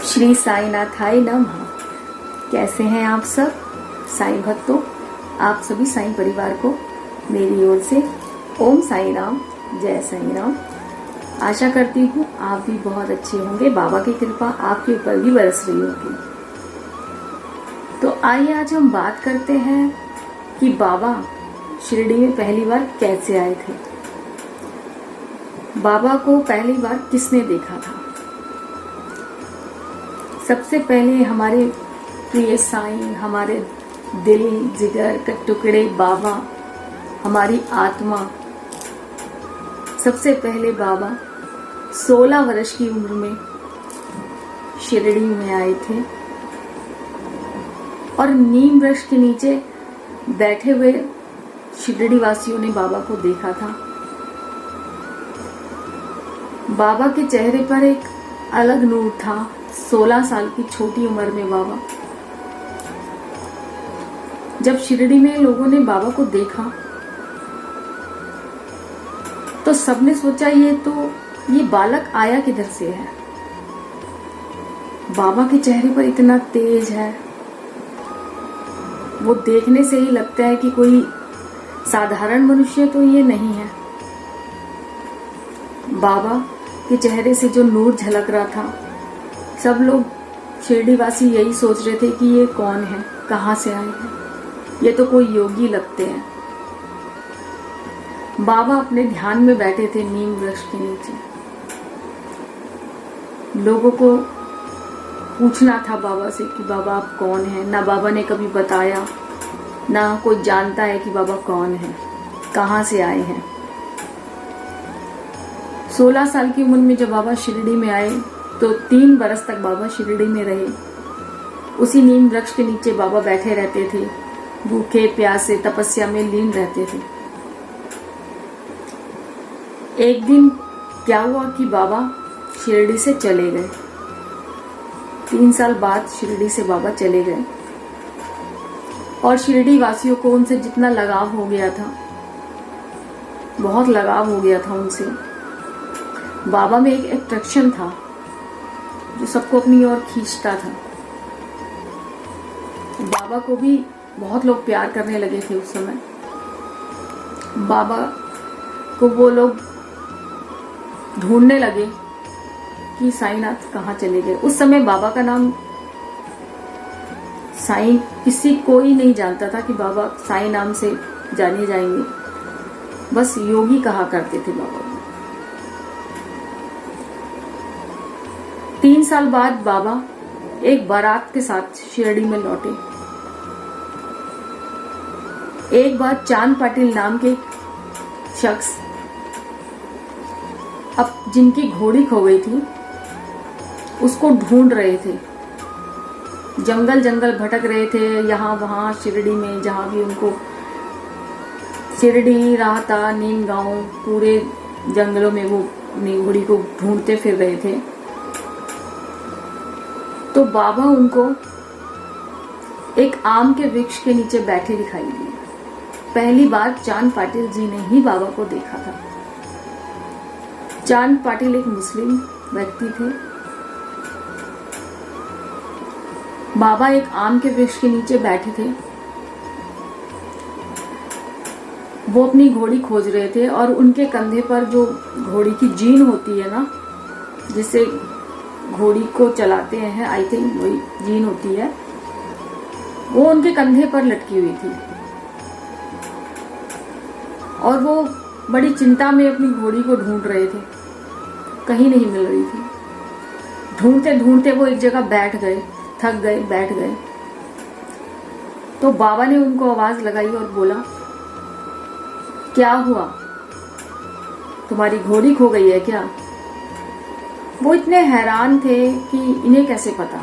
श्री साईनाथाय नमः। कैसे हैं आप सब साईं भक्तों? आप सभी साईं परिवार को मेरी ओर से ओम साई राम, जय साई राम। आशा करती हूँ आप भी बहुत अच्छे होंगे। बाबा की कृपा आपके ऊपर भी बरस रही होगी। तो आइए आज हम बात करते हैं कि बाबा शिरडी में पहली बार कैसे आए थे। बाबा को पहली बार किसने देखा था? सबसे पहले हमारे प्रिय साईं, हमारे दिल जिगर के टुकड़े बाबा, हमारी आत्मा, सबसे पहले बाबा 16 वर्ष की उम्र में शिरडी में आए थे और नीम वृक्ष के नीचे बैठे हुए शिरडी वासियों ने बाबा को देखा था। बाबा के चेहरे पर एक अलग नूर था। 16 साल की छोटी उम्र में बाबा, जब शिरडी में लोगों ने बाबा को देखा तो सबने सोचा ये बालक आया किधर से है। बाबा के चेहरे पर इतना तेज है, वो देखने से ही लगता है कि कोई साधारण मनुष्य तो ये नहीं है। बाबा के चेहरे से जो नूर झलक रहा था, सब लोग शिरडी वासी यही सोच रहे थे कि ये कौन है, कहाँ से आए हैं, ये तो कोई योगी लगते हैं। बाबा अपने ध्यान में बैठे थे नीम वृक्ष के नीचे। लोगों को पूछना था बाबा से कि बाबा आप कौन हैं। ना बाबा ने कभी बताया, ना कोई जानता है कि बाबा कौन है, कहाँ से आए हैं। 16 साल की उम्र में जब बाबा शिरडी में आए तो 3 बरस तक बाबा शिरडी में रहे। उसी नीम वृक्ष के नीचे बाबा बैठे रहते थे, भूखे प्यासे तपस्या में लीन रहते थे। एक दिन क्या हुआ कि बाबा शिरडी से चले गए। 3 साल बाद शिरडी से बाबा चले गए और शिरडी वासियों को उनसे जितना लगाव हो गया था, बहुत लगाव हो गया था उनसे। बाबा में एक अट्रैक्शन था जो सबको अपनी ओर खींचता था। बाबा को भी बहुत लोग प्यार करने लगे थे उस समय। बाबा को वो लोग ढूंढने लगे कि साईनाथ कहाँ चले गए। उस समय बाबा का नाम साईं किसी कोई नहीं जानता था कि बाबा साईं नाम से जाने जाएंगे। बस योगी कहा करते थे बाबा। 3 साल बाद बाबा एक बारात के साथ शिरडी में लौटे। एक बार चांद पाटिल नाम के शख्स, अब जिनकी घोड़ी खो गई थी, उसको ढूंढ रहे थे। जंगल जंगल भटक रहे थे, यहाँ वहां शिरडी में, जहां भी उनको शिरडी राहता नीम गांव, पूरे जंगलों में वो अपनी घोड़ी को ढूंढते फिर रहे थे। तो बाबा उनको एक आम के वृक्ष के नीचे बैठे दिखाई दिए। पहली बार चांद पाटिल जी ने ही बाबा को देखा था। चांद पाटिल एक मुस्लिम व्यक्ति थे। बाबा एक आम के वृक्ष के नीचे बैठे थे। वो अपनी घोड़ी खोज रहे थे और उनके कंधे पर जो घोड़ी की जीन होती है ना, जिससे घोड़ी को चलाते हैं, आई थिंक वही जीन होती है, वो उनके कंधे पर लटकी हुई थी। और वो बड़ी चिंता में अपनी घोड़ी को ढूंढ रहे थे, कहीं नहीं मिल रही थी। ढूंढते ढूंढते वो एक जगह बैठ गए, थक गए, बैठ गए। तो बाबा ने उनको आवाज लगाई और बोला, क्या हुआ, तुम्हारी घोड़ी खो गई है क्या? वो इतने हैरान थे कि इन्हें कैसे पता,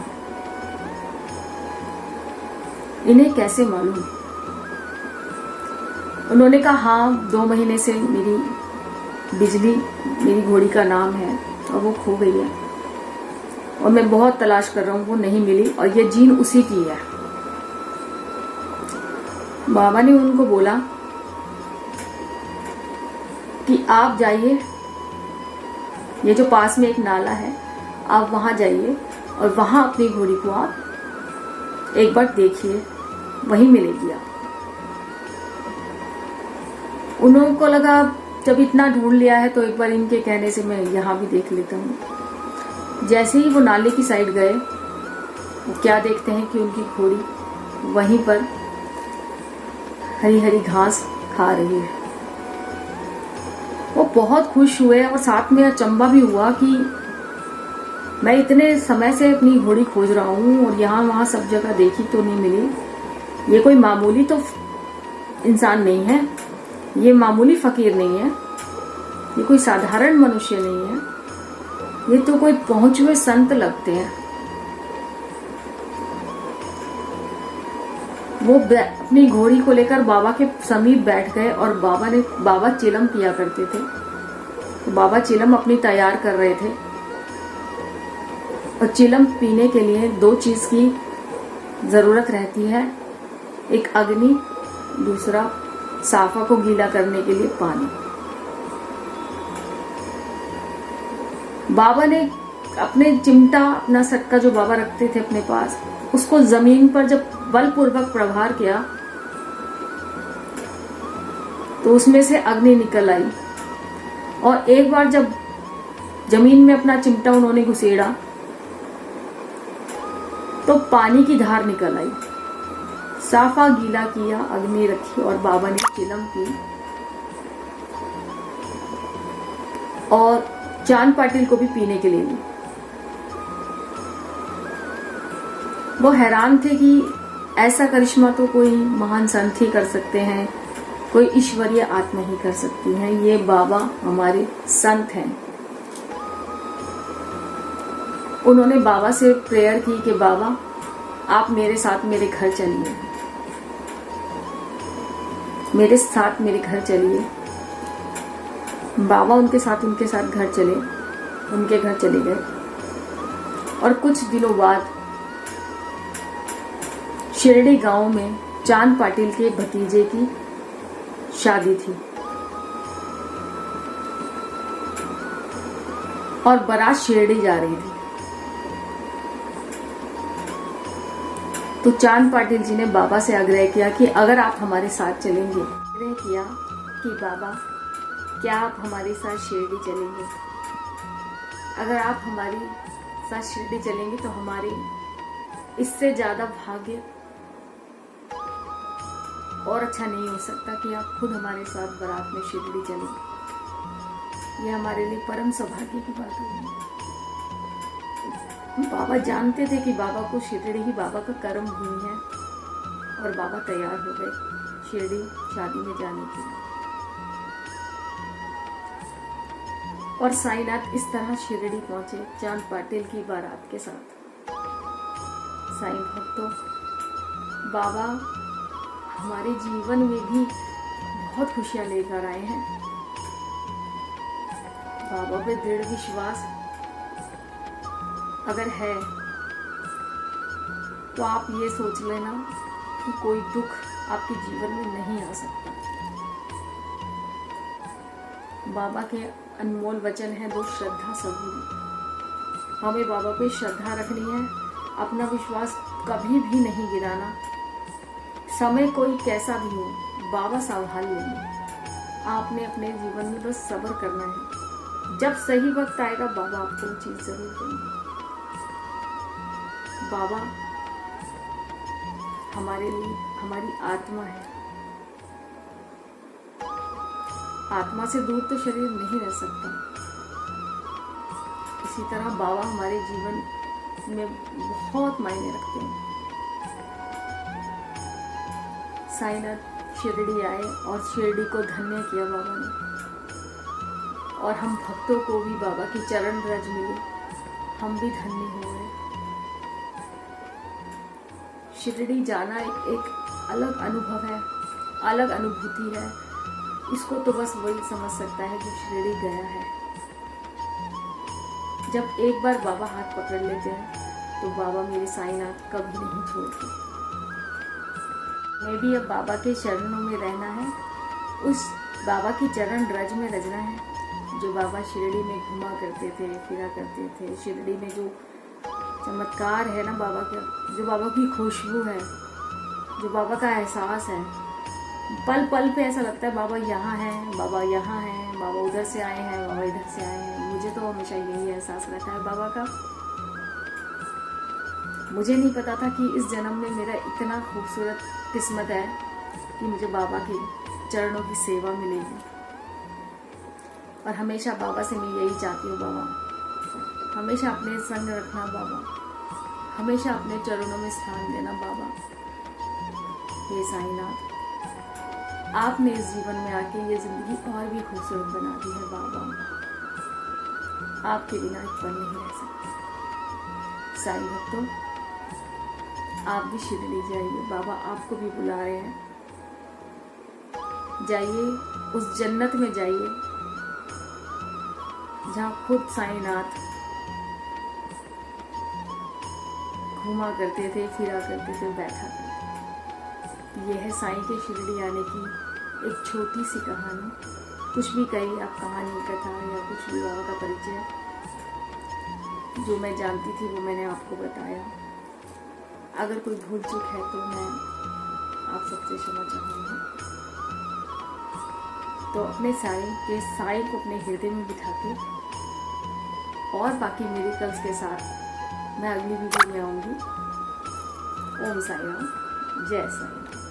इन्हें कैसे मालूम। उन्होंने कहा, हाँ 2 महीने से मेरी बिजली मेरी घोड़ी का नाम है और वो खो गई है और मैं बहुत तलाश कर रहा हूं, वो नहीं मिली और ये जीन उसी की है। बाबा ने उनको बोला कि आप जाइए, ये जो पास में एक नाला है, आप वहां जाइए और वहां अपनी घोड़ी को आप एक बार देखिए, वहीं मिलेगी आप। उन को लगा जब इतना ढूंढ लिया है तो एक बार इनके कहने से मैं यहाँ भी देख लेता हूँ। जैसे ही वो नाले की साइड गए, वो क्या देखते हैं कि उनकी घोड़ी वहीं पर हरी हरी घास खा रही है। वो बहुत खुश हुए और साथ में अचंभा भी हुआ कि मैं इतने समय से अपनी घोड़ी खोज रहा हूँ और यहाँ वहाँ सब जगह देखी तो नहीं मिली। ये कोई मामूली तो इंसान नहीं है, ये मामूली फकीर नहीं है, ये कोई साधारण मनुष्य नहीं है, ये तो कोई पहुंचे हुए संत लगते हैं। वो अपनी घोड़ी को लेकर बाबा के समीप बैठ गए और बाबा चिलम पिया करते थे। तो बाबा चिलम अपनी तैयार कर रहे थे और चिलम पीने के लिए दो चीज की जरूरत रहती है, एक अग्नि, दूसरा साफा को गीला करने के लिए पानी। बाबा ने अपने चिमटा, अपना सक्का जो बाबा रखते थे अपने पास, उसको जमीन पर जब बलपूर्वक प्रहार किया तो उसमें से अग्नि निकल आई। और एक बार जब जमीन में अपना चिमटा उन्होंने घुसेड़ा तो पानी की धार निकल आई। साफा गीला किया, अग्नि रखी और बाबा ने चिलम पी। और चांद पाटिल को भी पीने के लिए दी। वो हैरान थे कि ऐसा करिश्मा तो कोई महान संत ही कर सकते हैं, कोई ईश्वरीय आत्मा ही कर सकती है। ये बाबा हमारे संत हैं। उन्होंने बाबा से प्रेयर की कि बाबा आप मेरे साथ मेरे घर चलिए, मेरे साथ मेरे घर चलिए। बाबा उनके साथ घर चले, उनके घर चले गए। और कुछ दिनों बाद शिरडी गांव में चांद पाटिल के भतीजे की शादी थी और बारात शिरडी जा रही थी। तो चांद पाटिल जी ने बाबा से आग्रह किया कि अगर आप हमारे साथ चलेंगे। आग्रह किया कि बाबा क्या आप हमारे साथ शिरडी चलेंगे? अगर आप हमारे साथ शिरडी चलेंगे तो हमारे इससे ज्यादा भाग्य और अच्छा नहीं हो सकता कि आप खुद हमारे साथ बारात में शिरडी चलें। यह हमारे लिए परम सौभाग्य की बात होगी। बाबा जानते थे कि बाबा को शिरडी ही बाबा का कर्म भूमि है और बाबा तैयार हो गए शिरडी शादी में जाने के लिए। और साईनाथ इस तरह शिरडी पहुंचे चांद पाटिल की बारात के साथ। साईं भक्तों, बाबा हमारे जीवन में भी बहुत खुशियां लेकर आए हैं। बाबा पे दृढ़ विश्वास अगर है तो आप ये सोच लेना कि कोई दुख आपके जीवन में नहीं आ सकता। बाबा के अनमोल वचन है, दो श्रद्धा सबूरी। हमें बाबा पे श्रद्धा रखनी है, अपना विश्वास कभी भी नहीं गिराना। समय कोई कैसा भी हो, बाबा संभाल लेंगे। आपने अपने जीवन में बस सब्र करना है। जब सही वक्त आएगा बाबा आपको वो चीज जरूर देंगे। बाबा हमारे लिए हमारी आत्मा है। आत्मा से दूर तो शरीर नहीं रह सकता। इसी तरह बाबा हमारे जीवन में बहुत मायने रखते हैं। साईनाथ शिरडी आए और शिरडी को धन्य किया बाबा ने। और हम भक्तों को भी बाबा की चरण रज मिले, हम भी धन्य हो गए। शिरडी जाना एक अलग अनुभव है, अलग अनुभूति है। इसको तो बस वही समझ सकता है जो शिरडी गया है। जब एक बार बाबा हाथ पकड़ लेते हैं तो बाबा मेरे साईनाथ कभी नहीं छोड़ते। मैं भी अब बाबा के चरणों में रहना है, उस बाबा की चरण रज में रजना है जो बाबा शिरडी में घुमा करते थे, फिरा करते थे। शिरडी में जो चमत्कार है ना बाबा का, जो बाबा की खुशबू है, जो बाबा का एहसास है। पल पल पे ऐसा लगता है बाबा यहाँ है, बाबा यहाँ है, बाबा उधर से आए हैं, बाबा इधर से आए हैं। मुझे तो हमेशा यही एहसास रहता है बाबा का। मुझे नहीं पता था कि इस जन्म में मेरा इतना खूबसूरत किस्मत है कि मुझे बाबा के चरणों की सेवा मिलेगी। और हमेशा बाबा से मैं यही चाहती हूँ, बाबा हमेशा अपने संग रखना, बाबा हमेशा अपने चरणों में स्थान देना बाबा। हे साईनाथ, आपने इस जीवन में आके ये जिंदगी और भी खूबसूरत बना दी है बाबा। आपके बिना एक पल नहीं रह सकते। साईं भक्तों, आप भी शिरडी जाइए, बाबा आपको भी बुला रहे हैं। जाइए उस जन्नत में जाइए जहाँ खुद साईनाथ घूमा करते थे, फिरा करते थे, बैठा करते। यह है साईं के शिरडी आने की एक छोटी सी कहानी। कुछ भी कही आप, कहानी, कथा या कुछ भी बाबा का परिचय जो मैं जानती थी वो मैंने आपको बताया। अगर कोई भूल चूक है तो मैं आप सबसे क्षमा चाहूँगी। तो अपने साईं को अपने हृदय में बिठा के और बाकी मिरेकल्स के साथ मैं अगली वीडियो में आऊँगी। ओम साईं राम, जय साईं।